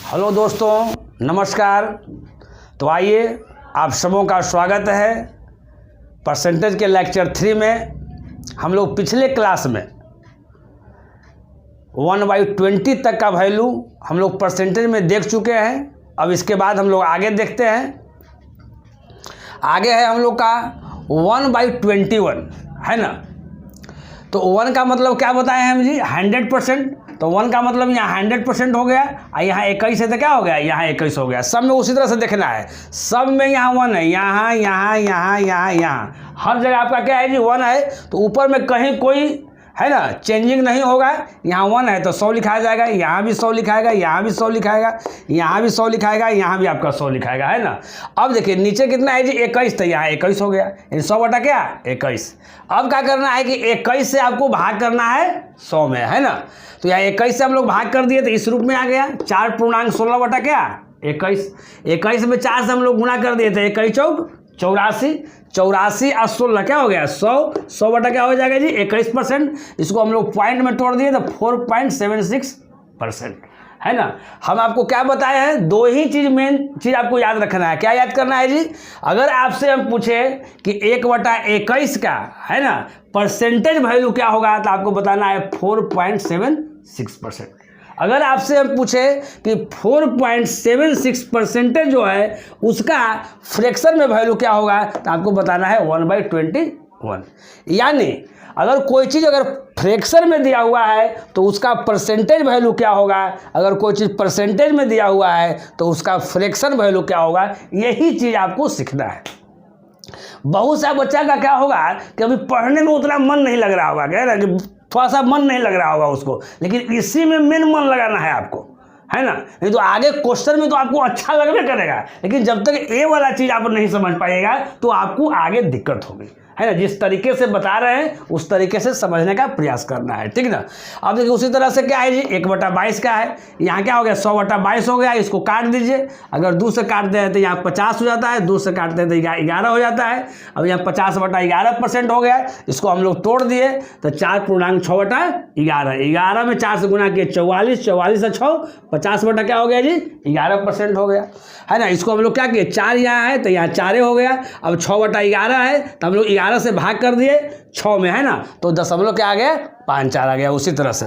Hello दोस्तों, नमस्कार। तो आइए, आप सबों का स्वागत है परसेंटेज के लेक्चर 3 में। हम लोग पिछले क्लास में 1/20 तक का वैल्यू हम लोग परसेंटेज में देख चुके हैं। अब इसके बाद हम लोग आगे देखते हैं। आगे है हम लोग का 1/21, है ना। तो 1 का मतलब क्या बताए हैं हम जी? 100%। तो 1 का मतलब यहाँ 100% हो गया, और यहाँ 21 है तो क्या हो गया? यहाँ 21 हो गया। सब में उसी तरह से देखना है। सब में यहाँ 1 है, यहाँ यहाँ यहाँ यहाँ यहाँ हर जगह आपका क्या है जी? 1 है। तो ऊपर में कहीं कोई है ना चेंजिंग नहीं होगा। यहाँ 1 है तो 100 लिखाया जाएगा, यहाँ भी 100 लिखाएगा, यहाँ भी 100 लिखाएगा, यहाँ भी 100 लिखाएगा, यहाँ भी आपका 100 लिखाएगा, है ना। अब देखिए नीचे कितना है जी? 21। तो यहाँ 21 हो गया, 100 बटा क्या? 21। अब क्या करना है कि 21 से आपको भाग करना है 100 में, है ना। तो यहाँ 21 से हम लोग भाग कर दिए तो इस रूप में आ गया 4.16 बटा क्या? 21। 21 में 4 से हम लोग गुणा कर दिए थे, 21 चौक 84, 84 और 16 क्या हो गया? 100। 100 बटा क्या हो जाएगा जी? 21%। इसको हम लोग पॉइंट में तोड़ दिए तो 4.76%, है ना। हम आपको क्या बताए हैं? दो ही चीज, मेन चीज आपको याद रखना है। क्या याद करना है जी? अगर आपसे हम पूछे कि 1/21 का, है ना, परसेंटेज वैल्यू क्या होगा, तो आपको बताना है 4.76%। अगर आपसे हम पूछे कि 4.76% जो है उसका फ्रैक्शन में वैल्यू क्या होगा, तो आपको बताना है 1/21। यानी अगर कोई चीज़ अगर फ्रैक्शन में दिया हुआ है तो उसका परसेंटेज वैल्यू क्या होगा, अगर कोई चीज़ परसेंटेज में दिया हुआ है तो उसका फ्रैक्शन वैल्यू क्या होगा, यही चीज़ आपको सीखना है। बहुत सा बच्चा का क्या होगा कि अभी पढ़ने में उतना मन नहीं लग रहा होगा, कह रहा कि थोड़ा सा मन नहीं लग रहा होगा उसको, लेकिन इसी में मेन मन लगाना है आपको, है ना। नहीं तो आगे क्वेश्चन में तो आपको अच्छा लगने करेगा, लेकिन जब तक ये वाला चीज़ आप नहीं समझ पाइएगा तो आपको आगे दिक्कत होगी, है ना। जिस तरीके से बता रहे हैं उस तरीके से समझने का प्रयास करना है, ठीक ना। अब देखिए उसी तरह से क्या है जी? 1/22 का है, यहाँ क्या हो गया? 100/22 हो गया। इसको काट दीजिए। अगर 2 से काटते हैं तो यहाँ 50 हो जाता है, 2 से काटते हैं तो 11 हो जाता है। अब यहाँ 50/11% हो गया। इसको हम लोग तोड़ दिए तो 4.6/11, 11 में 4 से गुना किए 44, 44 से 6 50 बटा क्या हो गया जी? 11% हो गया, है ना। इसको हम लोग क्या किए? 4 यहाँ है तो यहाँ 4 हो गया। अब 6/11 है तो हम लोग 11 से भाग कर दिए 6 में, है ना। तो दशमलव क्या आ गया? 5-4 आ गया। उसी तरह से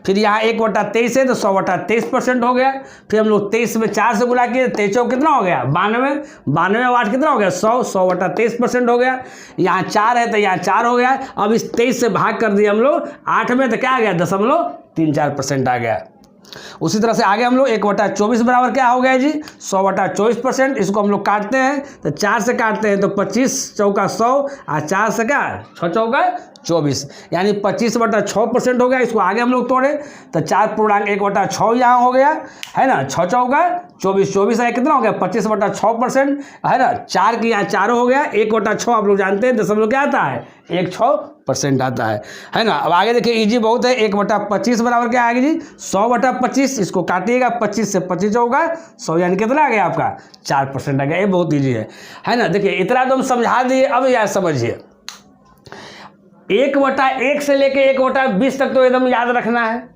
फिर यहाँ 1/23 है तो 100/23% हो गया। फिर हम लोग 23 में 4 से गुणा किए, 23 कितना हो गया? 92, 92 में 8 कितना हो गया? 100, 100/23% हो गया। यहाँ 4 है तो यहाँ 4 हो गया। अब इस 23 से भाग कर दिए हम लोग 8 में तो क्या आ गया? 0.34% आ गया। उसी तरह से आगे हम लोग 1/24 बराबर क्या हो गया जी? 100/24%। इसको हम लोग काटते हैं तो 4 से काटते हैं तो 25 चौका 100 और 4 से क्या? 6 चौका 24, यानी 25/6% हो गया। इसको आगे हम लोग तोड़े तो 4.1/6 यहाँ हो गया, है ना। 6 चौका 24, 24 है कितना हो गया? 25/6%, है ना। 4 की यहाँ 4 हो गया। 1/6 आप लोग जानते हैं दशमलव क्या आता है? 1/6% आता है ना। अब आगे देखिए इजी बहुत है। 1/25 बराबर क्या आएगी जी? 100/25। इसको काटिएगा, 25 से 25 होगा 100, यानी कितना आ गया आपका? 4% आ गया। ये बहुत ईजी है ना। देखिए इतना तो हम समझा दिए। अब यार समझिए, 1/1 से लेके 1/20 तक तो एकदम याद रखना है।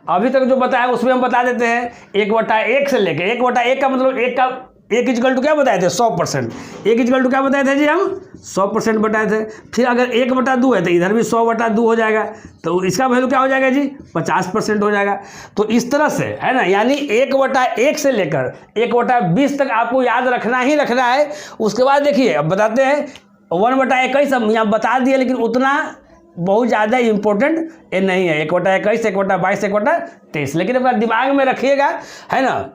अभी तक जो बताया उसमें हम बता देते हैं। 1/1 से लेके 1/1 का मतलब 1 का 1 इक्वल टू क्या बताए थे? 100%। 1 इक्वल टू क्या बताए थे जी? हम 100% बताए थे। फिर अगर 1/2 है तो इधर भी 100/2 हो जाएगा, तो इसका वैल्यू क्या हो जाएगा जी? 50% हो जाएगा। तो इस तरह से, है ना, यानी 1/1 से लेकर 1/20 तक आपको याद रखना ही रखना है। उसके बाद देखिए अब बताते हैं 1/21 हम यहाँ बता दिए, लेकिन उतना बहुत ज़्यादा इम्पोर्टेंट ये नहीं है। 1/21, 1/22, 1/23, लेकिन अपना दिमाग में रखिएगा, है ना।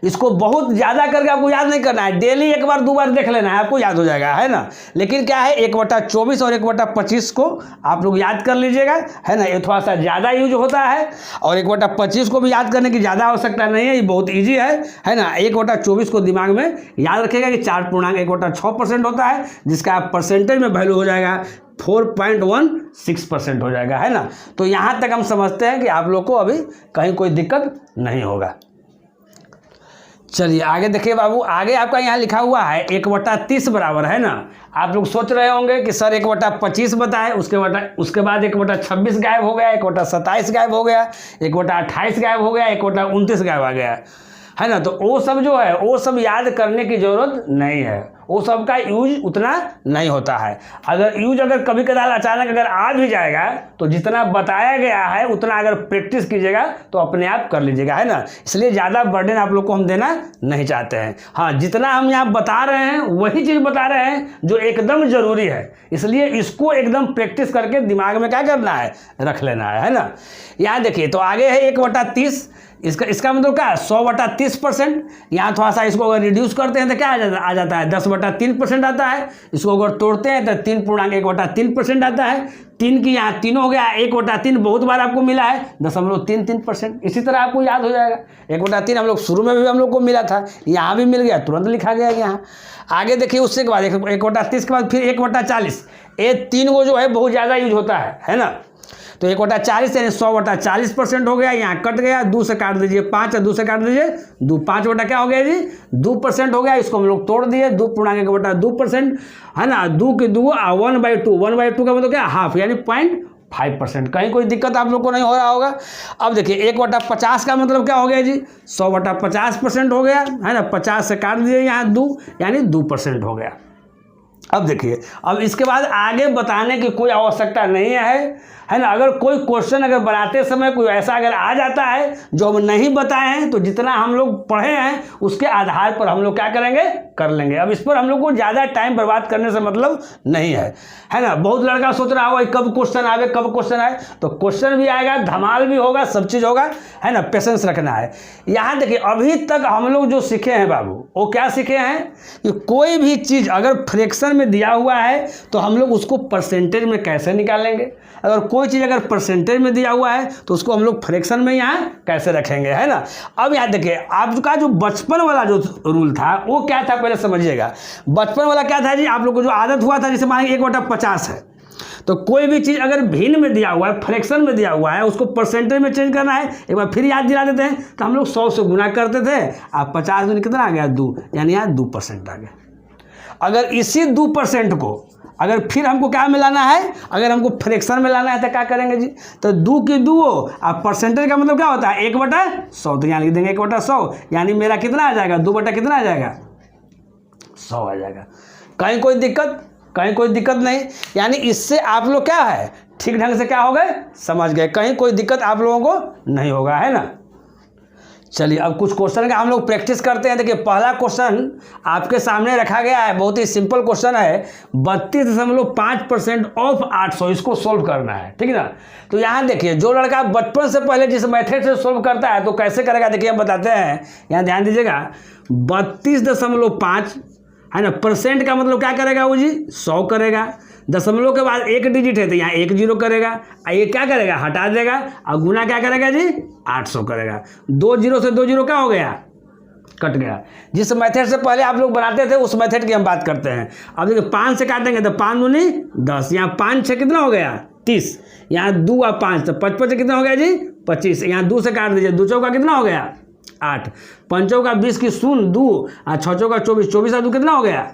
इसको बहुत ज़्यादा करके आपको याद नहीं करना है। डेली 1 बार 2 बार देख लेना है, आपको याद हो जाएगा, है ना। लेकिन क्या है, 1/24 और 1/25 को आप लोग याद कर लीजिएगा, है ना। ये थोड़ा सा ज़्यादा यूज होता है, और 1/25 को भी याद करने की ज़्यादा आवश्यकता नहीं है। ये बहुत ईजी है ना। 1/24 को दिमाग में याद रखेगा कि 4.1/6% होता है, जिसका परसेंटेज में वैल्यू हो जाएगा 4.16% हो जाएगा, है ना। तो यहाँ तक हम समझते हैं कि आप लोग को अभी कहीं कोई दिक्कत नहीं होगा। चलिए आगे देखिए बाबू, आगे आपका यहाँ लिखा हुआ है 1/30 बराबर है ना। आप लोग सोच रहे होंगे कि सर 1/25 बताए, उसके बाद 1/26 गायब हो गया, 1/27 गायब हो गया, 1/28 गायब हो गया, 1/29 गायब आ गया, है ना। तो वो सब जो है वो सब याद करने की ज़रूरत नहीं है, वो सब का यूज उतना नहीं होता है। अगर कभी कदार अचानक अगर आ भी जाएगा तो जितना बताया गया है उतना अगर प्रैक्टिस कीजिएगा तो अपने आप कर लीजिएगा, है ना। इसलिए ज़्यादा बर्डन आप लोग को हम देना नहीं चाहते हैं। हाँ, जितना हम यहाँ बता रहे हैं वही चीज़ बता रहे हैं जो एकदम ज़रूरी है, इसलिए इसको एकदम प्रैक्टिस करके दिमाग में क्या करना है, रख लेना है ना। यहाँ देखिए तो आगे है 1/30, इसका मतलब क्या है 100/30%। यहाँ थोड़ा सा इसको अगर रिड्यूस करते हैं तो क्या आ जाता है 10/3% आता है। इसको अगर तोड़ते हैं तो 3.1/3% आता है। 3 की यहाँ 3 हो गया, 1/3 बहुत बार आपको मिला है 0.33%। इसी तरह आपको याद हो जाएगा। 1/3 हम लोग शुरू में भी हम लोग को मिला था, यहाँ भी मिल गया, तुरंत लिखा गया यहाँ। आगे देखिए उससे के बाद 1/30 के बाद फिर 1/40। ये 3 को जो है बहुत ज़्यादा यूज होता है ना। तो 1/40 यानी 100/40% हो गया, यहाँ कट गया, 2 से काट दीजिए 5 है, 2 से काट दीजिए 2, 5 क्या हो गया जी 2% हो गया। इसको हम लोग तोड़ दिए, 2.1/2% है ना। 2 की 2 1/2, 1/2 का मतलब क्या हाफ यानी 0.5%। कहीं कोई दिक्कत आप लोग को नहीं हो रहा होगा। अब देखिए 1/50 का मतलब क्या हो गया जी 100/50% हो गया, है ना। 50 से काट दिए यहाँ 2 यानी 2% हो गया। अब देखिए, अब इसके बाद आगे बताने की कोई आवश्यकता नहीं है ना। अगर कोई क्वेश्चन अगर बनाते समय कोई ऐसा अगर आ जाता है जो हम नहीं बताए हैं तो जितना हम लोग पढ़े हैं उसके आधार पर हम लोग क्या करेंगे, कर लेंगे। अब इस पर हम लोग को ज़्यादा टाइम बर्बाद करने से मतलब नहीं है ना। बहुत लड़का सोच रहा होगा कब क्वेश्चन आए, कब क्वेश्चन आए, तो क्वेश्चन भी आएगा, धमाल भी होगा, सब चीज़ होगा, है ना। पेशेंस रखना है। यहाँ देखिए अभी तक हम लोग जो सीखे हैं बाबू, वो क्या सीखे हैं कि कोई भी चीज़ अगर फ्रैक्शन में दिया हुआ है तो हम लोग उसको परसेंटेज में कैसे निकालेंगे। अगर कोई चीज़ अगर परसेंटेज में दिया हुआ है तो उसको हम लोग फ्रैक्शन में यहाँ कैसे रखेंगे, है ना। अब यहाँ देखिए आपका जो बचपन वाला जो रूल था वो क्या था, पहले समझिएगा। बचपन वाला क्या था जी, आप लोग को जो आदत हुआ था, जैसे मानिए 1/50 है तो कोई भी चीज़ अगर भिन्न में दिया हुआ है, फ्रैक्शन में दिया हुआ है, उसको परसेंटेज में चेंज करना है। एक बार फिर याद दिला देते हैं, तो हम लोग 100 से गुना करते थे, आप 50 में कितना आ गया 2, यानी यहाँ 2% आ गया। अगर इसी 2% को अगर फिर हमको क्या मिलाना है, अगर हमको फ्रैक्शन में लाना है तो क्या करेंगे जी, तो 2 की 2 अब परसेंटेज का मतलब क्या होता है 1/100, तो यहाँ लिख देंगे 1/100 यानी मेरा कितना आ जाएगा 2 कितना आ जाएगा 100 आ जाएगा। कहीं कोई दिक्कत नहीं। यानी इससे आप लोग क्या है ठीक ढंग से क्या हो गए, समझ गए, कहीं कोई दिक्कत आप लोगों को नहीं होगा, है ना। चलिए अब कुछ क्वेश्चन का हम लोग प्रैक्टिस करते हैं। देखिए पहला क्वेश्चन आपके सामने रखा गया है, बहुत ही सिंपल क्वेश्चन है। 32.5% ऑफ 800 इसको सोल्व करना है, ठीक है ना। तो यहाँ देखिए जो लड़का बचपन से पहले जिस मेथड से सोल्व करता है तो कैसे करेगा, देखिए हम बताते हैं। यहाँ ध्यान दीजिएगा 32.5 है ना, परसेंट का मतलब क्या करेगा वो जी 100 करेगा। दशमलव के बाद 1 डिजिट है तो यहाँ 1 0 करेगा, ये क्या करेगा हटा देगा, और गुना क्या करेगा जी 800 करेगा। 2 0 से 2 0 क्या हो गया, कट गया। जिस मेथड से पहले आप लोग बनाते थे उस मेथड की हम बात करते हैं। अब देखिए 5 से काटेंगे तो 5 दूनी 10, यहाँ 5 6 कितना हो गया 30, यहाँ 2 और 5 तो 55 कितना हो गया जी 25, यहाँ 2 से काट दीजिए, 2 चौका कितना हो गया 8, 5 चौका 20 की 0 2 और 6 चौका 24, 24 और 2 कितना हो गया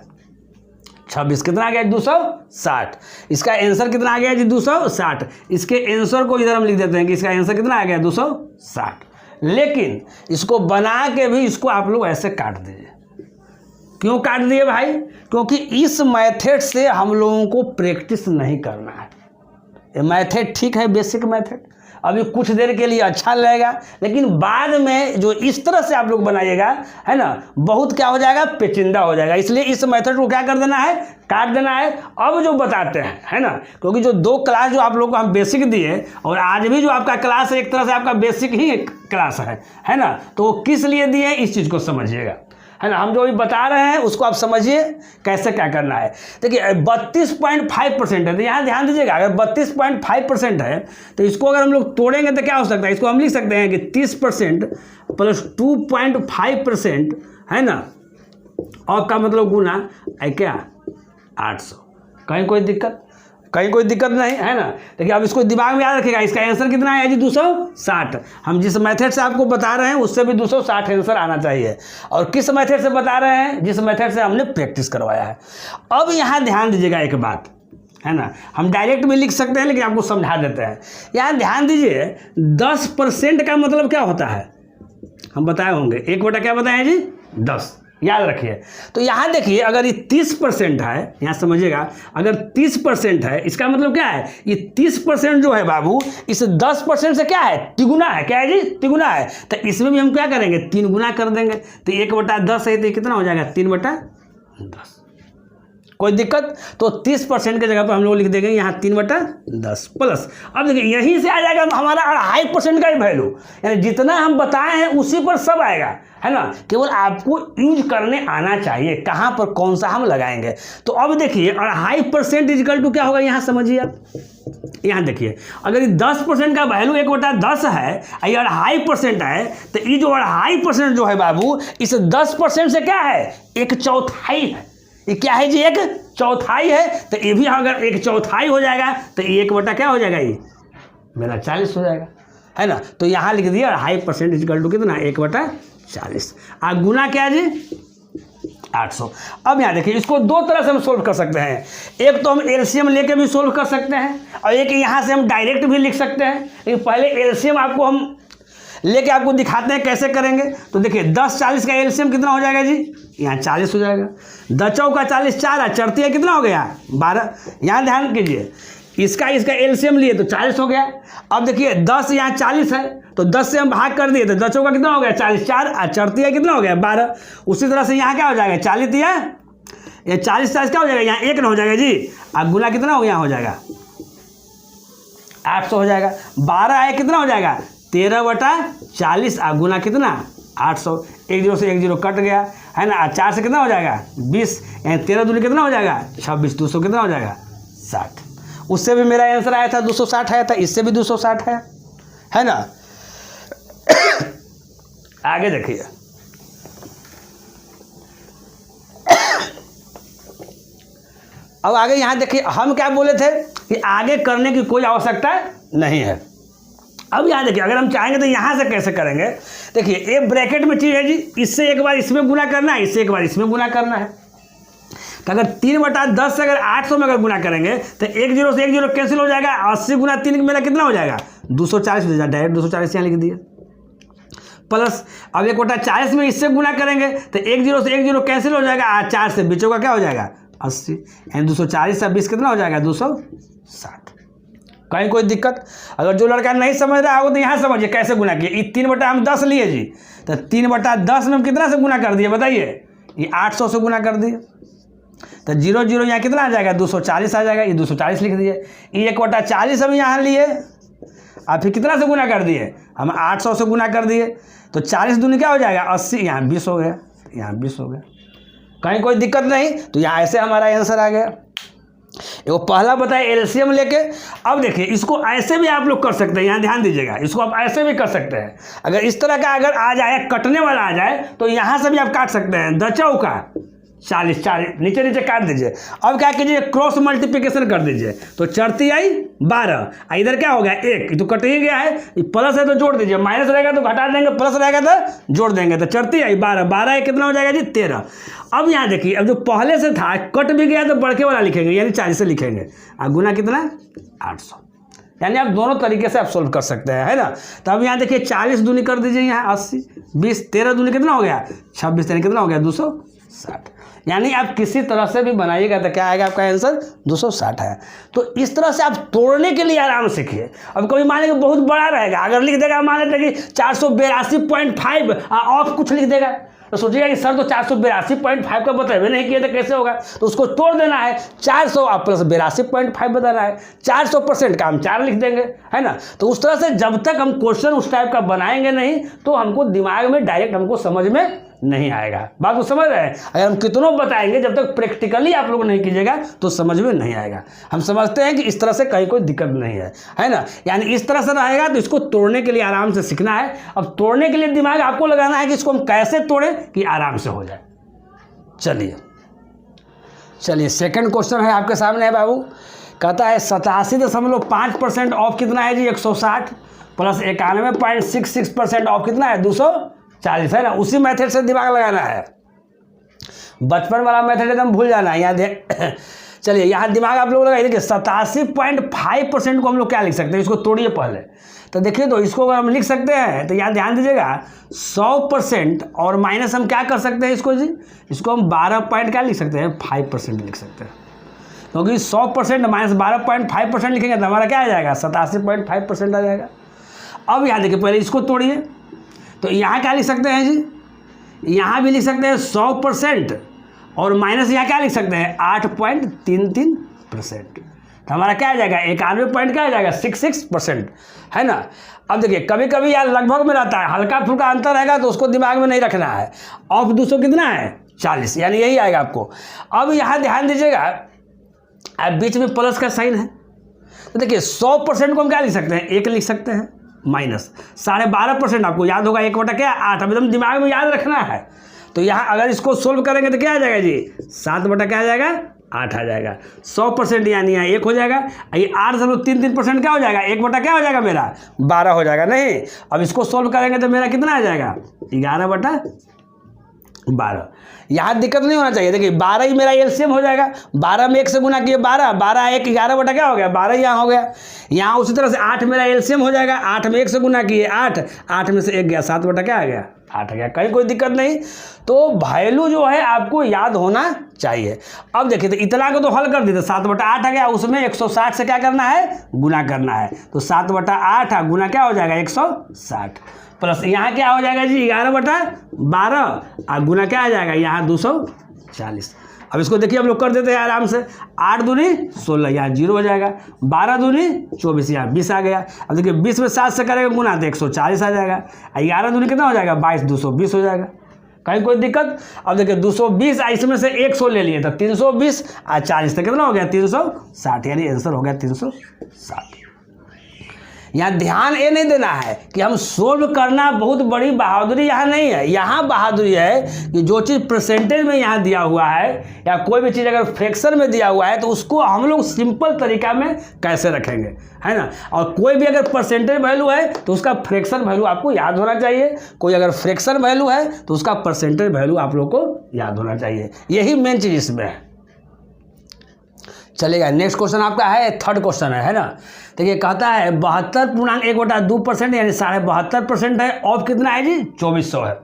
26, कितना आ गया 260। इसका आंसर कितना आ गया जी 260। इसके आंसर को इधर हम लिख देते हैं कि इसका आंसर कितना आ गया 260। लेकिन इसको बना के भी इसको आप लोग ऐसे काट दीजिए। क्यों काट दिए भाई, क्योंकि इस मेथड से हम लोगों को प्रैक्टिस नहीं करना है। ये मेथड ठीक है, बेसिक मेथड, अभी कुछ देर के लिए अच्छा लगेगा, लेकिन बाद में जो इस तरह से आप लोग बनाइएगा है ना, बहुत क्या हो जाएगा पेचीदा हो जाएगा। इसलिए इस मेथड को क्या कर देना है, काट देना है। अब जो बताते हैं है ना, क्योंकि जो 2 क्लास जो आप लोग को हम बेसिक दिए और आज भी जो आपका क्लास है एक तरह से आपका बेसिक ही क्लास है ना, तो किस लिए दिए इस चीज़ को समझिएगा, है ना। हम जो अभी बता रहे हैं उसको आप समझिए कैसे क्या करना है। देखिए 32.5% है, तो यहाँ ध्यान दीजिएगा अगर 32.5% है तो इसको अगर हम लोग तोड़ेंगे तो क्या हो सकता है, इसको हम लिख सकते हैं कि 30% प्लस 2.5% है ना, और का मतलब गुना क्या 800। कहीं कोई दिक्कत, कहीं कोई दिक्कत नहीं है ना। देखिए अब इसको दिमाग में याद रखिएगा, इसका आंसर कितना है जी 260। हम जिस मेथड से आपको बता रहे हैं उससे भी 260 आंसर आना चाहिए, और किस मेथड से बता रहे हैं, जिस मेथड से हमने प्रैक्टिस करवाया है। अब यहाँ ध्यान दीजिएगा एक बात, है ना, हम डायरेक्ट भी लिख सकते हैं लेकिन आपको समझा देते हैं। यहाँ ध्यान दीजिए 10% का मतलब क्या होता है, हम बताए होंगे, 1 बटा क्या बताए जी 10, याद रखिए। तो यहाँ देखिए अगर ये 30% है, यहाँ समझिएगा, अगर 30% है इसका मतलब क्या है, ये 30% जो है बाबू इस 10% से क्या है, तिगुना है। क्या है जी, तिगुना है। तो इसमें भी हम क्या करेंगे, 3 गुना कर देंगे। तो 1/10 है तो कितना हो जाएगा 3/10। कोई दिक्कत, तो 30% की जगह पर हम लोग लिख देंगे यहाँ 3/10 प्लस। अब देखिए यहीं से आ जाएगा हमारा 2.5% का ही वैल्यू, यानी जितना हम बताए हैं उसी पर सब आएगा, है ना। केवल आपको यूज करने आना चाहिए, कहाँ पर कौन सा हम लगाएंगे। तो अब देखिए 2.5% इक्वल टू क्या होगा, यहाँ समझिए आप, यहाँ देखिए अगर ये 10% का वैल्यू 1/10 है, ये 2.5% है, तो ये जो 2.5% जो है बाबू इस 10% से क्या है, 1/4 है। ये क्या है जी, 1/4 है। तो ये भी अगर 1/4 हो जाएगा तो 1 बटा क्या हो जाएगा, ये मेरा 40 हो जाएगा, है ना। तो यहाँ लिख दिया 2.5% इक्वल टू कितना, 1/40। आप गुना क्या जी 800। अब यहाँ देखिए इसको 2 तरह से हम सोल्व कर सकते हैं, एक तो हम एलसीएम लेके भी सोल्व कर सकते हैं, और एक यहाँ से हम डायरेक्ट भी लिख सकते हैं। लेकिन पहले एलसीएम आपको हम लेके आपको दिखाते हैं कैसे करेंगे। तो देखिए 10-40 का एलसीएम कितना हो जाएगा जी, यहाँ 40 हो जाएगा। 10 चौका 40, 4 चढ़ती है कितना हो गया 12। यहाँ ध्यान कीजिए, इसका एलसीएम लिए तो 40 हो गया। अब देखिए 10 यहाँ 40 है, तो 10 से हम भाग कर दिए तो 10 चौका कितना हो गया 40, 4 चढ़ती है कितना हो गया 12। उसी तरह से यहाँ क्या हो जाएगा 40 या 40 क्या हो जाएगा, यहाँ 1 हो जाएगा जी। अब गुना कितना हो गया, हो जाएगा 800 हो जाएगा। 12 आए कितना हो जाएगा 13/40, गुना कितना 800। 1 0 से 1 0 कट गया, है ना। 4 से कितना हो जाएगा 20, यानी 13 दूनी कितना हो जाएगा 26, 200 कितना हो जाएगा 60। उससे भी मेरा आंसर आया था 260 आया था, इससे भी 260 है ना। आगे देखिए अब आगे यहाँ देखिए हम क्या बोले थे कि आगे करने की कोई आवश्यकता नहीं है। अब यहाँ देखिए अगर हम चाहेंगे तो यहाँ से कैसे करेंगे, देखिए ये ब्रैकेट में चीज़ है जी, इससे एक बार इसमें गुना करना है, इससे एक बार इसमें गुना करना है। तो अगर 3/10 से अगर 800 में अगर गुना करेंगे तो 1 0 से 1 0 कैंसिल हो जाएगा। 80 गुना 3 मेरा कितना हो जाएगा 240 हो जाएगा, डायरेक्ट 240 यहाँ लिख दिया। प्लस अब 1/40 में इससे गुना करेंगे तो 1 0 से 1 0 कैंसिल हो जाएगा, 4 से बीचों का क्या हो जाएगा 80, यानी 240 से 20 कितना हो जाएगा 260। कहीं कोई दिक्कत, अगर जो लड़का नहीं समझ रहा हो तो यहाँ समझिए कैसे गुना किए। 3/10 लिए जी, तो 3/10 में हम कितना से गुना कर दिए बताइए, ये 800 से गुना कर दिए। तो 0 0 यहाँ कितना आ जाएगा 240 आ जाएगा, ये 240 लिख दिए। ये 1/40 हम यहाँ लिए, आप फिर कितना से गुना कर दिए, हम 800 से गुना कर दिए। तो 40 दूनी क्या हो जाएगा 80, यहाँ 20 हो गया, यहाँ 20 हो गया। कहीं कोई दिक्कत नहीं, तो यहाँ ऐसे हमारा आंसर आ गया। वो पहला बताया एलसीएम लेके। अब देखिए इसको ऐसे भी आप लोग कर सकते हैं, यहाँ ध्यान दीजिएगा, इसको आप ऐसे भी कर सकते हैं। अगर इस तरह का अगर आ जाए, कटने वाला आ जाए, तो यहाँ से भी आप काट सकते हैं। 10 चौका 40 नीचे नीचे काट दीजिए। अब क्या कीजिए क्रॉस मल्टीप्लिकेशन कर दीजिए, तो चढ़ती आई 12, इधर क्या हो गया 1, तो कट ही गया है। प्लस है तो जोड़ दीजिए, माइनस रहेगा तो घटा देंगे, प्लस रहेगा तो जोड़ देंगे। तो चढ़ती आई 12, 12 कितना हो जाएगा जी 13। अब यहाँ देखिए अब जो पहले से था कट भी गया तो बढ़के वाला लिखेंगे, यानी 40 से लिखेंगे, और गुना कितना 800। यानी आप दोनों तरीके से आप सोल्व कर सकते हैं, है ना। तो अब यहाँ देखिए 40 दूनी कर दीजिए, यहाँ 80, 20 13 दूनी कितना हो गया 26, यानी कितना हो गया 260। यानी आप किसी तरह से भी बनाइएगा तो क्या आएगा आपका आंसर 260 है। तो इस तरह से आप तोड़ने के लिए आराम सीखिए। अब कभी मान लीजिए बहुत बड़ा रहेगा, अगर लिख देगा मान लेते कि 482.5 ऑफ कुछ लिख देगा, तो सोचिएगा कि सर तो 482.5 का बताए नहीं किया तो कैसे होगा। तो उसको तोड़ देना है, 400 प्लस 82.5 बताना है, 400% का हम 4 लिख देंगे, है ना। तो उस तरह से जब तक हम क्वेश्चन उस टाइप का बनाएंगे नहीं तो हमको दिमाग में डायरेक्ट हमको समझ में नहीं आएगा। बात को समझ रहे हैं। अगर हम कितनों बताएंगे जब तक प्रैक्टिकली आप लोग नहीं कीजिएगा तो समझ में नहीं आएगा। हम समझते हैं कि इस तरह से कहीं कोई दिक्कत नहीं है ना। यानी इस तरह से रहेगा तो इसको तोड़ने के लिए आराम से सीखना है। अब तोड़ने के लिए दिमाग आपको लगाना है कि इसको हम कैसे तोड़ें कि आराम से हो जाए। चलिए सेकंड क्वेश्चन है आपके सामने है बाबू कहता है 87.5% ऑफ कितना है जी 160 प्लस 91.66% ऑफ कितना है 240 है ना। उसी मेथड से दिमाग लगाना है, बचपन वाला मेथड एकदम भूल जाना है। यहाँ चलिए यहाँ दिमाग आप लोग लगाइए। देखिए 87.5% को हम लोग क्या लिख सकते हैं, इसको तोड़िए पहले। तो देखिए तो इसको अगर हम लिख सकते हैं तो यहाँ ध्यान दीजिएगा 100% और माइनस हम क्या कर सकते हैं इसको जी, इसको हम 12 पॉइंट क्या लिख सकते हैं 5% लिख सकते हैं, क्योंकि 100% माइनस 12.5% लिखेंगे तो हमारा क्या आ जाएगा 87.5% आ जाएगा। अब यहाँ देखिए पहले इसको तोड़िए, तो यहाँ क्या लिख सकते हैं जी, यहाँ भी लिख सकते हैं 100% और माइनस यहाँ क्या लिख सकते हैं 8.33%। तो हमारा क्या आ जाएगा 91 पॉइंट क्या आ जाएगा 66% है ना। अब देखिए कभी कभी यार लगभग में रहता है, हल्का फुल्का अंतर रहेगा तो उसको दिमाग में नहीं रखना है। ऑफ 200 कितना है 40, यानी यही आएगा आपको। अब यहाँ ध्यान दीजिएगा अब बीच में प्लस का साइन है, तो देखिए 100% को हम क्या लिख सकते हैं 1 लिख सकते हैं माइनस 12.5% आपको याद होगा 1 बटा क्या 8, अब एकदम दिमाग में याद रखना है। तो यहाँ अगर इसको सोल्व करेंगे तो क्या आ जाएगा जी 7 बटा क्या आ जाएगा 8 आ जाएगा। 100% यानी यहाँ 1 हो जाएगा, ये 8.33% क्या हो जाएगा 1 बटा क्या हो जाएगा मेरा 12 हो जाएगा। नहीं अब इसको सोल्व करेंगे तो मेरा कितना आ जाएगा 11 बटा 12। यहाँ दिक्कत नहीं होना चाहिए। देखिए 12 ही मेरा एलसीएम हो जाएगा, 12 में 1 से गुना किए 12, 12 1 11 बटा क्या हो गया 12 यहाँ हो गया। यहाँ उसी तरह से 8 मेरा एलसीएम हो जाएगा, 8 में 1 से गुना किए 8, 8 में से 1 गया 7 बटा क्या आ गया 8 आ गया। कहीं कोई दिक्कत नहीं। तो वैल्यू जो है आपको याद होना चाहिए। अब देखिए तो इतना को तो हल कर दिए, 7 बटा 8 आ गया, उसमें 160 से क्या करना है गुना करना है। तो 7 बटा 8 गुना क्या हो जाएगा 160 प्लस यहाँ क्या हो जाएगा जी 11 बटा 12 और गुना क्या आ जाएगा यहाँ 240। अब इसको देखिए हम लोग कर देते हैं आराम से, 8 दूनी 16 यहाँ 0 हो जाएगा, 12 दूनी 24 यहाँ 20 आ गया। अब देखिए 20 में 7 से करेंगे गुना तो 140 आ जाएगा, 11 दूनी कितना हो जाएगा 22 220 हो जाएगा। कहीं कोई दिक्कत। अब देखिए 220 इसमें से 100 ले लिए तो 320 और 40 तक कितना हो गया 360, यानी आंसर हो गया 360। यहाँ ध्यान ये नहीं देना है कि हम सोल्व करना बहुत बड़ी बहादुरी यहाँ नहीं है। यहाँ बहादुरी है कि जो चीज़ परसेंटेज में यहाँ दिया हुआ है या कोई भी चीज़ अगर फ्रैक्शन में दिया हुआ है तो उसको हम लोग सिंपल तरीका में कैसे रखेंगे, है ना। और कोई भी अगर परसेंटेज वैल्यू है तो उसका फ्रैक्शन वैल्यू आपको याद होना चाहिए, कोई अगर फ्रैक्शन वैल्यू है तो उसका परसेंटेज वैल्यू आप लोग को याद होना चाहिए। यही मेन चीज़ इसमें है। चलेगा, नेक्स्ट क्वेश्चन आपका है थर्ड क्वेश्चन है ना। देखिए कहता है 72.1/2% यानी 72.5% है। ऑफ कितना है जी 2400 है।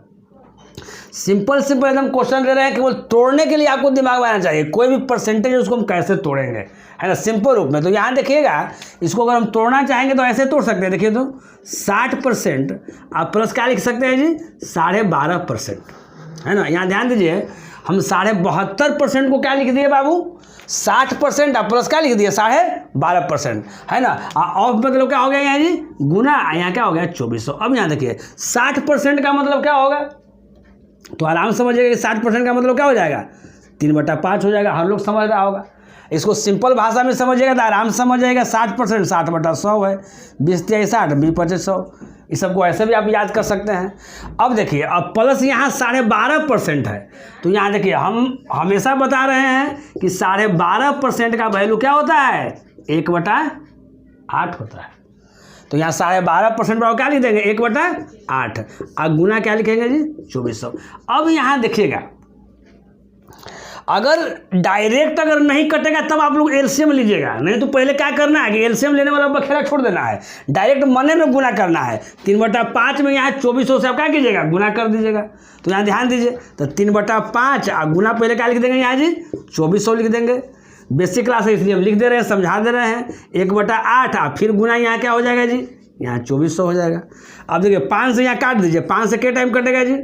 सिंपल एकदम क्वेश्चन दे रहे हैं कि वो तोड़ने के लिए आपको दिमाग में आना चाहिए। कोई भी परसेंटेज है उसको हम कैसे तोड़ेंगे, है ना, सिंपल रूप में। तो यहाँ देखिएगा इसको अगर हम तोड़ना चाहेंगे तो ऐसे तोड़ सकते हैं। देखिए तो 60% आप प्लस क्या लिख सकते हैं जी 12.5%, है ना। यहाँ ध्यान दीजिए हम 72.5% को क्या लिख दिए बाबू 60% आप प्लस क्या लिख दिए 12.5%, है ना। ऑफ मतलब क्या हो गया यहाँ जी गुना, यहाँ क्या हो गया 2400। अब यहाँ देखिए 60% का मतलब क्या होगा, तो आराम से समझिएगा कि 60% का मतलब क्या हो जाएगा 3/5 हो जाएगा। हर लोग समझ रहा होगा। इसको सिंपल भाषा में समझिएगा तो आराम से समझ जाएगा 60% 60/100 है, 20 × 60 20 × 2500। इस सबको ऐसे भी आप याद कर सकते हैं। अब देखिए अब प्लस यहाँ 12.5% है, तो यहाँ देखिए हम हमेशा बता रहे हैं कि 12.5% का वैल्यू क्या होता है 1/8 होता है। तो यहाँ 12.5% पर क्या लिख देंगे 1/8 और गुना क्या लिखेंगे जी 2400। अब यहाँ देखिएगा अगर डायरेक्ट अगर नहीं कटेगा तब आप लोग एलसीएम लीजिएगा, नहीं तो पहले क्या करना है कि एलसीएम लेने वाला बखेड़ा छोड़ देना है, डायरेक्ट मने में गुना करना है। 3/5 में यहाँ 2400 से आप क्या कीजिएगा गुना कर दीजिएगा। तो यहाँ ध्यान दीजिए तो 3/5 और गुना पहले क्या लिख देंगे यहाँ जी 2400 लिख देंगे। बेसिक क्लास है इसलिए हम लिख दे रहे हैं, समझा दे रहे हैं। 1/8 और फिर गुना यहाँ क्या हो जाएगा जी यहाँ 2400 हो जाएगा। अब देखिए 5 से यहाँ काट दीजिए, 5 से क्या टाइम कटेगा जी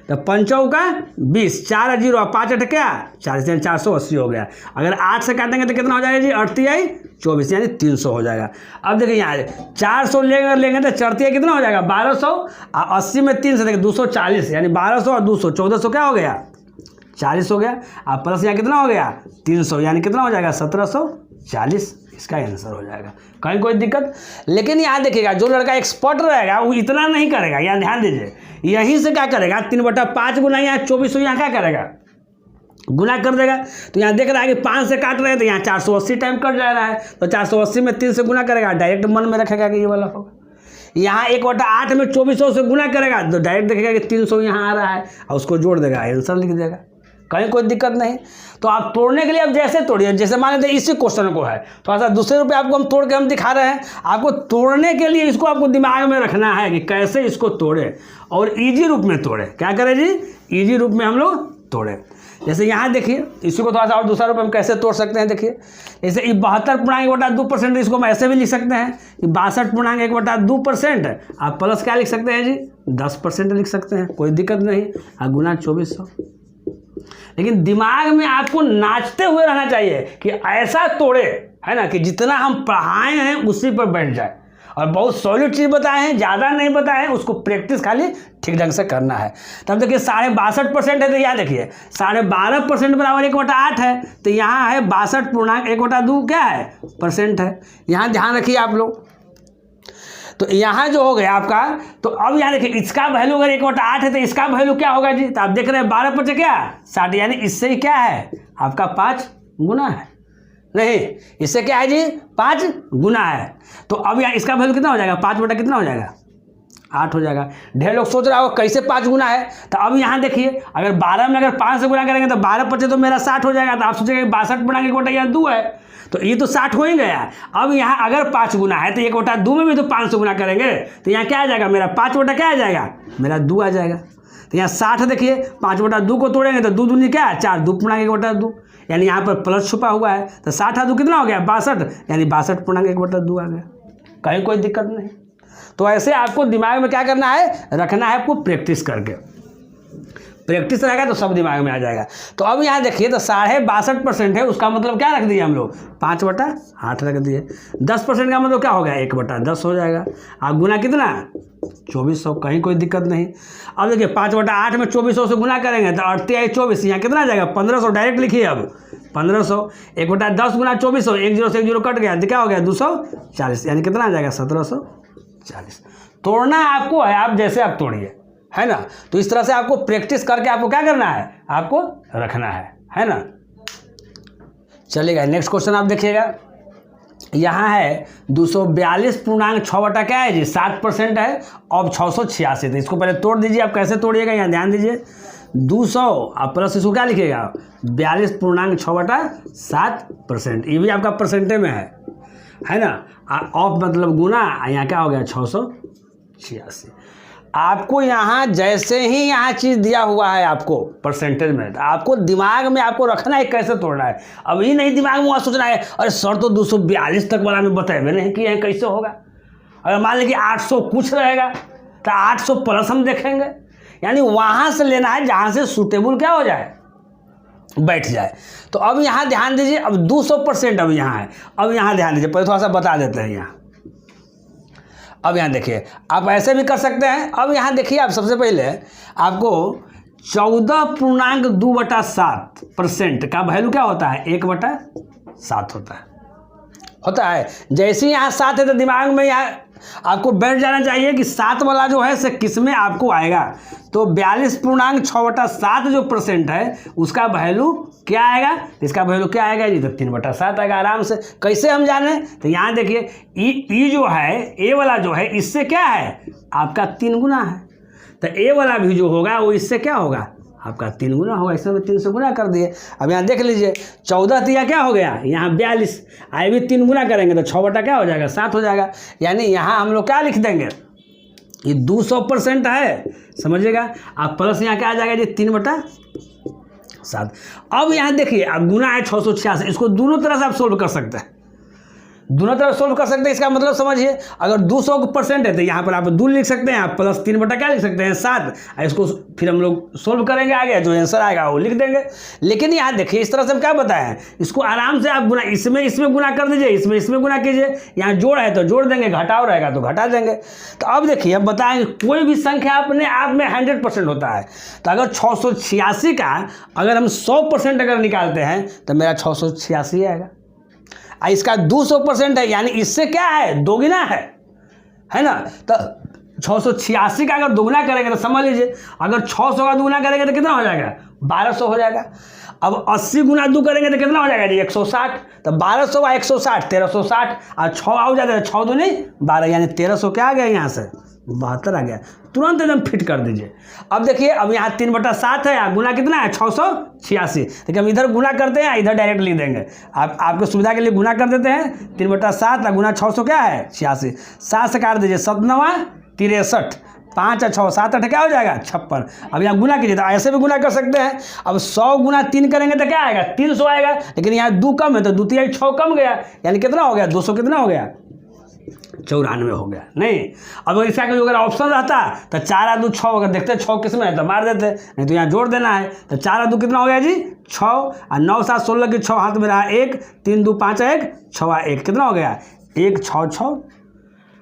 तो 5 चौका 20, 4 0 और 5 8 क्या 40 यानी 480 हो गया। अगर 8 से काटेंगे तो कितना हो जाएगा जी 8 × 24 यानी 300 हो जाएगा। अब देखिए यहाँ 400 लेंगे तो 4 कितना हो जाएगा 1200 और 80 में 3 से देखिए 240 यानी 1200 और 200 1400 क्या हो गया 40 हो गया। और प्लस यहाँ कितना हो गया 300 यानी कितना हो जाएगा 1740। इसका आंसर हो जाएगा। कहीं कोई दिक्कत। लेकिन यहाँ देखिएगा जो लड़का एक्सपर्ट रहेगा वो इतना नहीं करेगा। यहाँ ध्यान दीजिए यहीं से क्या करेगा 3/5 गुना यहाँ 2400 यहाँ क्या करेगा गुना कर देगा। तो यहाँ देख रहा है कि 5 से काट रहे हैं तो यहाँ 480 टाइम कट जा रहा है, तो 480 में 3 से गुना करेगा, डायरेक्ट मन में रखेगा कि ये वाला होगा। यहाँ 1/8 में 2400 से गुना करेगा तो डायरेक्ट देखेगा कि 300 यहाँ आ रहा है और उसको जोड़ देगा, आंसर लिख देगा, कहीं कोई दिक्कत नहीं। तो आप तोड़ने के लिए आप जैसे तोड़िए, जैसे मान लेते इसी क्वेश्चन को है, थोड़ा सा दूसरे रुपये आपको हम तोड़ के हम दिखा रहे हैं, आपको तोड़ने के लिए इसको आपको दिमाग में रखना है कि कैसे इसको तोड़े और इजी रूप में तोड़े। क्या करें जी, इजी रूप में हम लोग तोड़े। जैसे यहाँ देखिए, इसी को थोड़ा सा और दूसरा रूप हम कैसे तोड़ सकते हैं, देखिए जैसे 72.1/2%, इसको हम ऐसे भी लिख सकते हैं 62.1/2%, आप प्लस क्या लिख सकते हैं जी, 10% लिख सकते हैं, कोई दिक्कत नहीं, और गुना 2400। लेकिन दिमाग में आपको नाचते हुए रहना चाहिए कि ऐसा तोड़े, है ना, कि जितना हम पढ़ाए हैं उसी पर बैठ जाए। और बहुत सॉलिड चीज़ बताए हैं, ज़्यादा नहीं बताए हैं, उसको प्रैक्टिस खाली ठीक ढंग से करना है। तब देखिए 62.5% है, तो यहाँ देखिए 12.5% बराबर 1/8 है, तो यहाँ है 62.1/2 क्या है, परसेंट है। यहाँ ध्यान रखिए आप लोग। तो यहाँ जो हो गया आपका, तो अब यहाँ देखिए इसका वैल्यू अगर 1/8 है तो इसका वैल्यू क्या होगा जी, तो आप देख रहे हैं 12 क्या 60, यानी इससे ही क्या है आपका 5 गुना है, नहीं इससे क्या है जी 5 गुना है। तो अब यहाँ इसका वैल्यू कितना हो जाएगा, 5 कितना हो जाएगा, 8 हो जाएगा। ढेर लोग सोच रहा होगा कैसे 5 गुना है, तो अब यहाँ देखिए अगर 12 में अगर 5 से गुना करेंगे तो 12 तो मेरा 60 हो जाएगा। तो आप सोचेंगे 62.1/2 है, तो ये तो 60 हो ही गया। अब यहाँ अगर 5 गुना है तो 1/2 में भी तो 5 से गुना करेंगे, तो यहाँ क्या आ जाएगा मेरा 5 क्या आ जाएगा, मेरा 2 आ जाएगा। तो यहाँ 60 देखिए 5/2 को तोड़ेंगे तो 2 दूनी क्या है 4, 2.1/2, यानी यहाँ पर प्लस छुपा हुआ है, तो 60 कितना हो गया 62, यानी 62.1/2 आ गया, कहीं कोई दिक्कत नहीं। तो ऐसे आपको दिमाग में क्या करना है, रखना है आपको, प्रैक्टिस करके, प्रैक्टिस रहेगा तो सब दिमाग में आ जाएगा। तो अब यहाँ देखिए तो 62.5% है, उसका मतलब क्या रख दिए हम लोग 5/8 रख दिए। 10% का मतलब क्या हो गया 1/10 हो जाएगा। आप गुना कितना 2400, कहीं कोई दिक्कत नहीं। अब देखिए 5/8 में 2400 से गुना करेंगे तो 8×24, यहाँ कितना आ जाएगा 1500, डायरेक्ट लिखिए अब 1500। 1/10 गुना 2400, 1 0 से 1 0 कट गया तो क्या हो गया 240, यानी कितना आ जाएगा 1740। तोड़ना आपको है, आप जैसे आप तोड़िए, है ना। तो इस तरह से आपको प्रैक्टिस करके आपको क्या करना है, आपको रखना है ना। चलेगा, नेक्स्ट क्वेश्चन आप देखिएगा। यहाँ है 242.6 क्या है जी 7% है, अब 686, तो इसको पहले तोड़ दीजिए। आप कैसे तोड़िएगा, यहाँ ध्यान दीजिए, 200 आप प्लस इसको क्या लिखिएगा 42.6/7%, ये भी आपका परसेंटेज में है ना। ऑफ मतलब गुना, यहाँ क्या हो गया 686। आपको यहाँ जैसे ही यहाँ चीज़ दिया हुआ है आपको परसेंटेज में, तो आपको दिमाग में आपको रखना है कैसे तोड़ना है। अब ये नहीं दिमाग में वहाँ सोचना है अरे सर तो 242 तक वाला में बताए नहीं कि यहाँ कैसे होगा। अगर मान लीजिए 800 कुछ रहेगा तो 800 प्लस हम देखेंगे, यानी वहाँ से लेना है जहाँ से सूटेबल क्या हो जाए, बैठ जाए। तो अब यहाँ ध्यान दीजिए, अब 200% अब यहाँ है। अब यहाँ ध्यान दीजिए, पहले थोड़ा सा बता देते हैं यहाँ। अब यहाँ देखिए आप ऐसे भी कर सकते हैं। अब यहाँ देखिए आप सबसे पहले आपको 14.2/7% का वैल्यू क्या होता है 1/7 होता है। जैसे ही यहाँ 7 है तो दिमाग में यहाँ आपको बैठ जाना चाहिए कि 7 वाला जो है से किस में आपको आएगा। तो 42.6/7 जो परसेंट है उसका वैल्यू क्या आएगा, इसका वैल्यू क्या आएगा जी, तो 3/7 आएगा आराम से। कैसे हम जाने, तो यहाँ देखिए ई जो है ए वाला जो है इससे क्या है आपका 3 गुना है, तो ए वाला भी जो होगा वो इससे क्या होगा आपका 3 गुना होगा। इसमें 3 से गुना कर दिए। अब यहाँ देख लीजिए 14 तिया क्या हो गया यहाँ 42, आए भी 3 गुना करेंगे तो 6 क्या हो जाएगा 7 हो जाएगा। यानी यहाँ हम लोग क्या लिख देंगे, ये 200% है, समझिएगा। आप प्लस यहाँ क्या आ जाएगा जी 3/7। अब यहाँ देखिए अब गुना है 686, इसको दोनों तरह से आप सोल्व कर सकते हैं, दोनों तरफ सोल्व कर सकते हैं। इसका मतलब समझिए अगर 200% है तो यहाँ पर आप 2 लिख सकते हैं, आप प्लस 3 क्या लिख सकते हैं 7। इसको फिर हम लोग सोल्व करेंगे, आगे जो आंसर आएगा वो लिख देंगे। लेकिन यहाँ देखिए इस तरह से हम क्या बताएं, इसको आराम से आप गुना इसमें गुना कर दीजिए, इसमें गुना कीजिए। यहाँ जोड़ है तो जोड़ देंगे, घटाव रहेगा तो घटा देंगे। तो अब देखिए हम बताएंगे कोई भी संख्या अपने आप में 100% होता है। तो अगर 686 का अगर हम 100% अगर निकालते हैं तो मेरा 686 आएगा। इसका 200% है, यानी इससे क्या है दोगुना है ना। तो 686 का अगर दोगुना करेंगे तो समझ लीजिए अगर 600 का दोगुना करेंगे तो कितना हो जाएगा 1200 हो जाएगा। अब 80 गुना 2 करेंगे तो कितना हो जाएगा जी 160। तो 1200 और 160 1360 और 6 आ जाता है, 6 दूनी 12 यानी 1300 क्या आ गया यहाँ से 72 आ गया। तुरंत एकदम फिट कर दीजिए। अब देखिए अब यहाँ 3/7 है, गुना कितना है 686। देखिए हम इधर गुना करते हैं, इधर डायरेक्ट लिख देंगे। आप आपके सुविधा के लिए गुना कर देते हैं। 3/7 गुना 600 क्या है 86। 7 से काट दीजिए 7 9 63, 5 और 6 7 8 क्या हो जाएगा 56। अब यहाँ गुना कीजिए तो ऐसे भी गुना कर सकते हैं। अब 100 गुना 3 करेंगे तो क्या आएगा 300 आएगा, लेकिन यहाँ 2 कम है तो 2 3 6 कम गया, यानी कितना हो गया 200 कितना हो गया 94 हो गया। नहीं अब इसका अगर ऑप्शन रहता तो 4 और 2 6, अगर देखते 6 किस में है तो मार देते, नहीं तो यहाँ जोड़ देना है। तो 4 और 2 कितना हो गया जी 6 और 9 7 16 की 6 हाथ में रहा 1 3 2 5 1 6 1 कितना हो गया 1 6 6।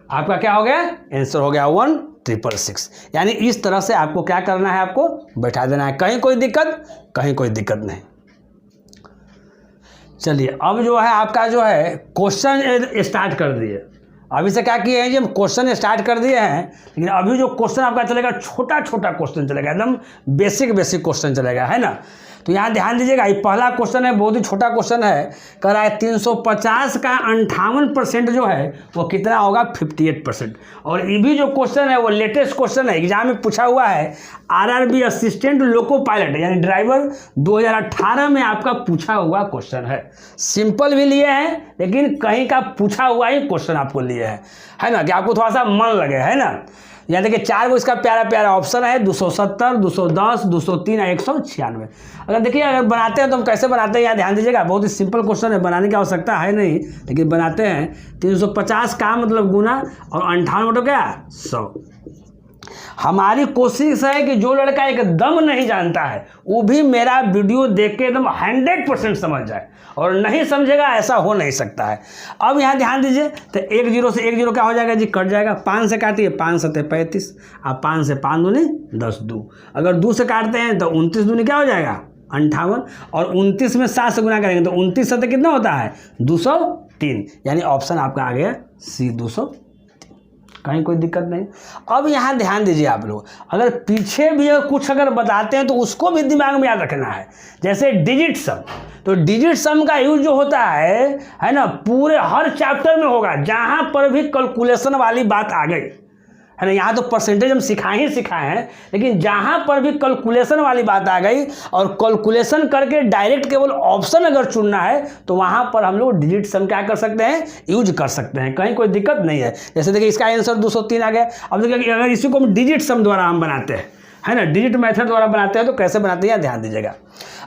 आपका क्या हो गया आंसर हो गया 1666। यानी इस तरह से आपको क्या करना है, आपको बैठा देना है, कहीं कोई दिक्कत नहीं। चलिए अब जो है आपका जो है क्वेश्चन स्टार्ट कर दिए। अभी से क्या किए हैं जी हम क्वेश्चन स्टार्ट कर दिए हैं, लेकिन अभी जो क्वेश्चन आपका चलेगा छोटा क्वेश्चन चलेगा, एकदम बेसिक क्वेश्चन चलेगा, है ना। तो यहाँ ध्यान दीजिएगा, ये पहला क्वेश्चन है, बहुत ही छोटा क्वेश्चन है। कह रहा है 350 का 58% जो है वो कितना होगा 58%। और ये भी जो क्वेश्चन है वो लेटेस्ट क्वेश्चन है, एग्जाम में पूछा हुआ है। आरआरबी असिस्टेंट लोको पायलट यानी ड्राइवर 2018 में आपका पूछा हुआ क्वेश्चन है। सिंपल भी लिए हैं, लेकिन कहीं का पूछा हुआ ही क्वेश्चन आपको लिए है ना, कि आपको थोड़ा सा मन लगे, है ना। यहाँ देखिए 4 इसका प्यारा ऑप्शन है 270 210 203 और 196। अगर देखिए अगर बनाते हैं तो हम कैसे बनाते हैं, यहाँ ध्यान दीजिएगा, बहुत ही सिंपल क्वेश्चन है, बनाने की आवश्यकता है नहीं, लेकिन बनाते हैं। 350 का मतलब गुना और 58 क्या 100। हमारी कोशिश है कि जो लड़का एकदम नहीं जानता है वो भी मेरा वीडियो देख के एकदम 100% समझ जाए, और नहीं समझेगा ऐसा हो नहीं सकता है। अब यहाँ ध्यान दीजिए, तो 1 0 से 1 0 क्या हो जाएगा जी कट जाएगा। 5 से काटिए 5 7 35, अब 5 से 5 दूनी 10 2। अगर 2 से काटते हैं तो 29 दूनी क्या हो जाएगा 58, और 29 में 7 से गुना करेंगे तो 29 7 कितना होता है 203, यानी ऑप्शन आपका आ गया C 203। कहीं कोई दिक्कत नहीं। अब यहाँ ध्यान दीजिए आप लोग, अगर पीछे भी कुछ अगर बताते हैं तो उसको भी दिमाग में याद रखना है। जैसे डिजिट सम, तो डिजिट सम का यूज जो होता है ना, पूरे हर चैप्टर में होगा जहाँ पर भी कैलकुलेशन वाली बात आ गई, है ना। यहाँ तो परसेंटेज हम सिखाए हैं, लेकिन जहाँ पर भी कैलकुलेशन वाली बात आ गई और कैलकुलेशन करके डायरेक्ट केवल ऑप्शन अगर चुनना है तो वहाँ पर हम लोग डिजिट सम क्या कर सकते हैं यूज कर सकते हैं, कहीं कोई दिक्कत नहीं है। जैसे देखिए इसका आंसर 203 आ गया। अब देखिए अगर इसी को हम डिजिट सम द्वारा हम बनाते हैं, है ना, डिजिट मेथड द्वारा बनाते हैं तो कैसे बनाते हैं ध्यान दीजिएगा।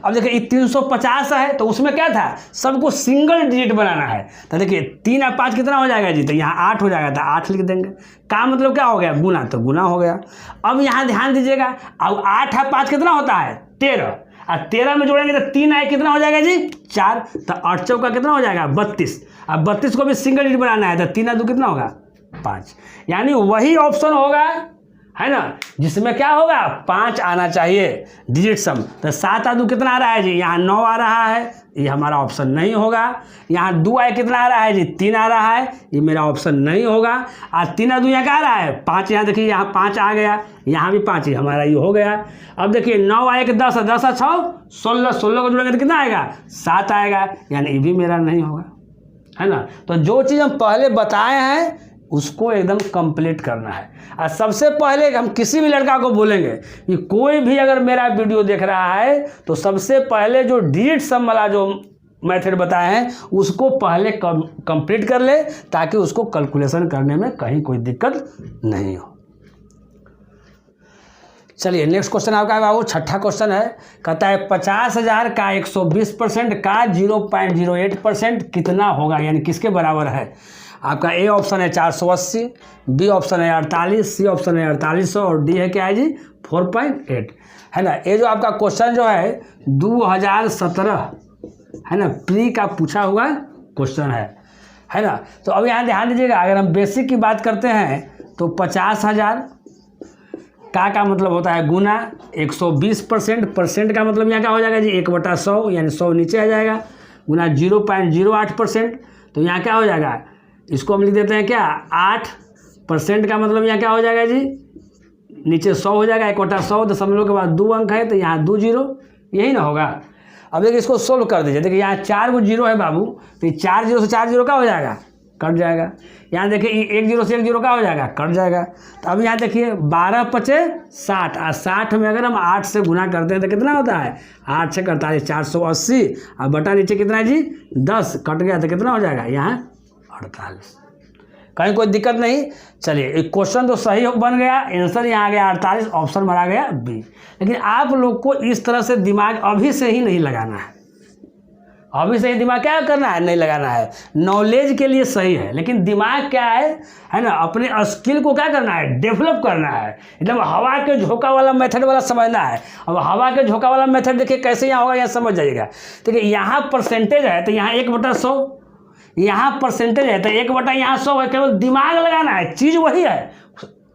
अब देखिए 350 है तो उसमें क्या था, सबको सिंगल डिजिट बनाना है। तो देखिए 3 और 5 कितना हो जाएगा जी, तो यहाँ 8 हो जाएगा, तो 8 लिख देंगे। का मतलब क्या हो गया गुना, तो गुना हो गया। अब यहाँ ध्यान दीजिएगा, अब 8 और 5 कितना होता है 13, और 13 में जोड़ेंगे तो 3 आए कितना हो जाएगा जी 4, तो 8 चौका कितना हो जाएगा 32। अब 32 को भी सिंगल डिजिट बनाना है, तो 3 और 2 कितना होगा 5, यानी वही ऑप्शन होगा, है ना, जिसमें क्या होगा 5 आना चाहिए डिजिट सम। तो 7 और 2 कितना आ रहा है जी, यहाँ 9 आ रहा है, ये हमारा ऑप्शन नहीं होगा। यहाँ 2 आए कितना आ रहा है जी 3 आ रहा है, ये मेरा ऑप्शन नहीं होगा। और 3 और 2 यहाँ क्या आ रहा है 5, यहाँ देखिए यहाँ 5 आ गया, यहाँ भी 5 ही हमारा ये हो गया। अब देखिए 9 आए कि 10 10 और 6 16, 16 को जोड़ेंगे तो कितना आएगा 7 आएगा, यानी ये भी मेरा नहीं होगा, है ना। तो जो चीज़ हम पहले बताए हैं उसको एकदम कंप्लीट करना है। और सबसे पहले हम किसी भी लड़का को बोलेंगे कि कोई भी अगर मेरा वीडियो देख रहा है तो सबसे पहले जो डिजिट सम वाला जो मेथड बताए हैं उसको पहले कंप्लीट कर ले, ताकि उसको कैलकुलेशन करने में कहीं कोई दिक्कत नहीं हो। चलिए नेक्स्ट क्वेश्चन आपका बाबू छठा क्वेश्चन है, कहता है 50,000 का 120% का 0.08% कितना होगा, यानी किसके बराबर है। आपका ए ऑप्शन है 480, बी ऑप्शन है 48, सी ऑप्शन है 4800 और डी है क्या है जी 4.8, है ना। ये जो आपका क्वेश्चन जो है 2017 है ना प्री का पूछा हुआ क्वेश्चन है ना। तो अब यहाँ ध्यान दीजिएगा, अगर हम बेसिक की बात करते हैं तो 50,000 का मतलब होता है गुना 120%, परसेंट का मतलब यहाँ क्या हो जाएगा जी 1/100, यानी 100 नीचे आ जाएगा, गुना 0.08%, तो यहाँ क्या हो जाएगा, इसको हम लिख देते हैं क्या 8%, का मतलब यहाँ क्या हो जाएगा जी नीचे 100 हो जाएगा, 1/100 दशमलव के बाद 2 अंक है तो यहाँ 2 0, यही ना होगा। अब देखिए इसको सोल्व कर दीजिए। देखिए यहाँ 4 को जीरो है बाबू, तो 4 जीरो से 4 जीरो का हो जाएगा, कट जाएगा। यहाँ देखिए 1 जीरो से 1 जीरो का हो जाएगा, कट जाएगा। तो अब यहाँ देखिए 12 पचे 60 और 60 में अगर हम 8 से गुना करते हैं तो कितना होता है, 8 से 48 480 और बटा नीचे कितना है जी 10, कट गया तो कितना हो जाएगा यहाँ 48। कहीं कोई दिक्कत नहीं। चलिए एक क्वेश्चन तो सही बन गया, आंसर यहाँ आ गया 48, ऑप्शन मारा गया बी। लेकिन आप लोग को इस तरह से दिमाग अभी से ही नहीं लगाना है, अभी से ही दिमाग क्या करना है, नहीं लगाना है। नॉलेज के लिए सही है, लेकिन दिमाग क्या है ना, अपने स्किल को क्या करना है, डेवलप करना है। एकदम हवा के झोंका वाला मेथड वाला समझना है। अब हवा के झोंका वाला मेथड देखिए कैसे यहाँ होगा, यहाँ समझ जाइएगा। देखिए यहाँ परसेंटेज है तो यहाँ 1/100, यहाँ परसेंटेज है तो 1/, यहाँ 100 है। केवल दिमाग लगाना है, चीज़ वही है।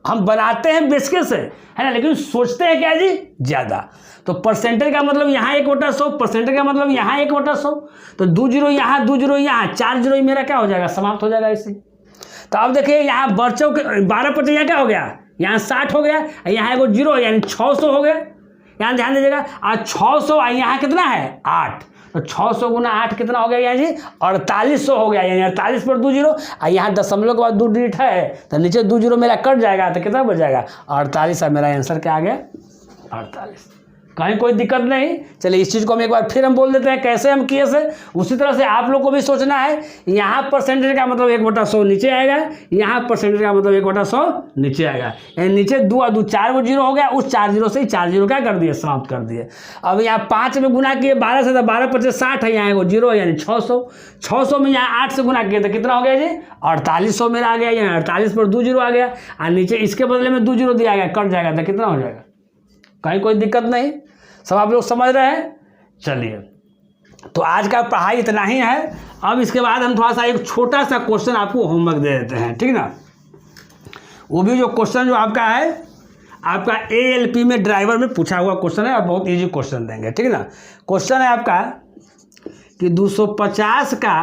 हम बनाते हैं बेसिक से, है ना, लेकिन सोचते हैं क्या जी ज़्यादा। तो परसेंटेज का मतलब यहाँ 1/100, परसेंटेज का मतलब यहाँ 1/100, तो 2 जीरो यहाँ 2 जीरो यहाँ 4 जीरो मेरा क्या हो जाएगा, समाप्त हो जाएगा इसी। तो अब देखिए यहाँ बच्चों के 12 पचे यहाँ क्या हो गया, यहाँ 60 हो गया, यहाँ एगो जीरो यानी 600 हो गया। यहाँ ध्यान दीजिएगा, और 600 यहाँ कितना है 8, तो 600 गुना 8 कितना हो गया यहाँ जी 4800 हो गया। यानी 48 पर 2 जीरो, और यहाँ दशमलव के बाद 2 डिजिट है तो नीचे 2 जीरो मेरा कट जाएगा तो कितना बच जाएगा 48। और मेरा आंसर क्या आ गया 48। कहीं कोई दिक्कत नहीं। चलिए इस चीज़ को हम एक बार फिर हम बोल देते हैं कैसे हम किए से। उसी तरह से आप लोग को भी सोचना है। यहाँ परसेंटेज का मतलब 1/100 नीचे आएगा, यहाँ परसेंटेज का मतलब 1/100 नीचे आएगा। यानी नीचे 2 और 2 4 वो जीरो हो गया, उस 4 जीरो से ही 4 जीरो क्या कर दिए, समाप्त कर दिए। अब यहाँ 5 में गुना किए 12 से, तो 12 पचे 60 है, यहाँ एगो जीरो यानी 600। 600 में यहाँ 8 से गुना किए तो कितना हो गया जी 4800 मेरा आ गया। यहाँ 48 पर 2 जीरो आ गया, और नीचे इसके बदले में 2 जीरो दिया गया, कट जाएगा तो कितना हो जाएगा। कहीं कोई दिक्कत नहीं, सब आप लोग समझ रहे हैं। चलिए तो आज का पढ़ाई इतना ही है। अब इसके बाद हम थोड़ा सा एक छोटा सा क्वेश्चन आपको होमवर्क दे देते हैं, ठीक ना। वो भी जो क्वेश्चन जो आपका है, आपका ALP में ड्राइवर में पूछा हुआ क्वेश्चन है, और बहुत इजी क्वेश्चन देंगे, ठीक ना। क्वेश्चन है आपका कि 250 का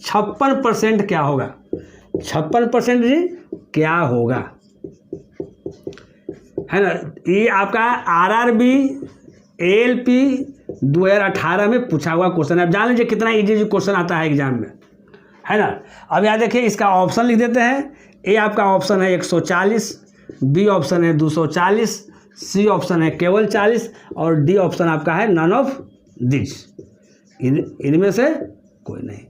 56% क्या होगा। 56% जी क्या होगा, है ना। ये आपका RRB ALP 2018 में पूछा हुआ क्वेश्चन है। अब जान लीजिए कितना इजी क्वेश्चन आता है एग्जाम में, है ना। अब यहाँ देखिए इसका ऑप्शन लिख देते हैं। ए आपका ऑप्शन है 140, बी ऑप्शन है 240, सी ऑप्शन है केवल 40, और डी ऑप्शन आपका है नन ऑफ दिस, इनमें से कोई नहीं।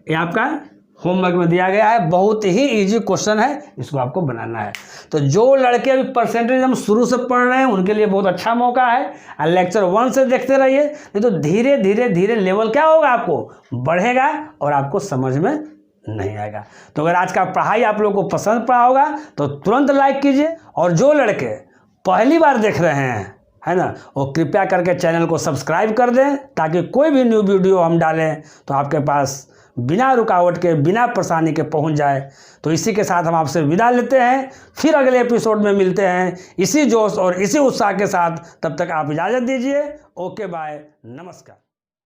ये आपका होमवर्क में दिया गया है, बहुत ही इजी क्वेश्चन है, इसको आपको बनाना है। तो जो लड़के अभी परसेंटेज हम शुरू से पढ़ रहे हैं उनके लिए बहुत अच्छा मौका है, और लेक्चर 1 से देखते रहिए, नहीं तो धीरे धीरे धीरे लेवल क्या होगा, आपको बढ़ेगा और आपको समझ में नहीं आएगा। तो अगर आज का पढ़ाई आप लोगों को पसंद पड़ा होगा तो तुरंत लाइक कीजिए, और जो लड़के पहली बार देख रहे हैं, है ना, वो कृपया करके चैनल को सब्सक्राइब कर दें, ताकि कोई भी न्यू वीडियो हम डालें तो आपके पास बिना रुकावट के, बिना परेशानी के पहुंच जाए। तो इसी के साथ हम आपसे विदा लेते हैं, फिर अगले एपिसोड में मिलते हैं इसी जोश और इसी उत्साह के साथ। तब तक आप इजाज़त दीजिए। ओके बाय, नमस्कार।